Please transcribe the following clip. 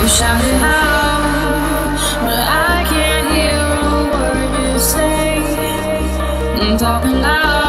You shout it out, but I can't hear a word you say. I'm talking loud.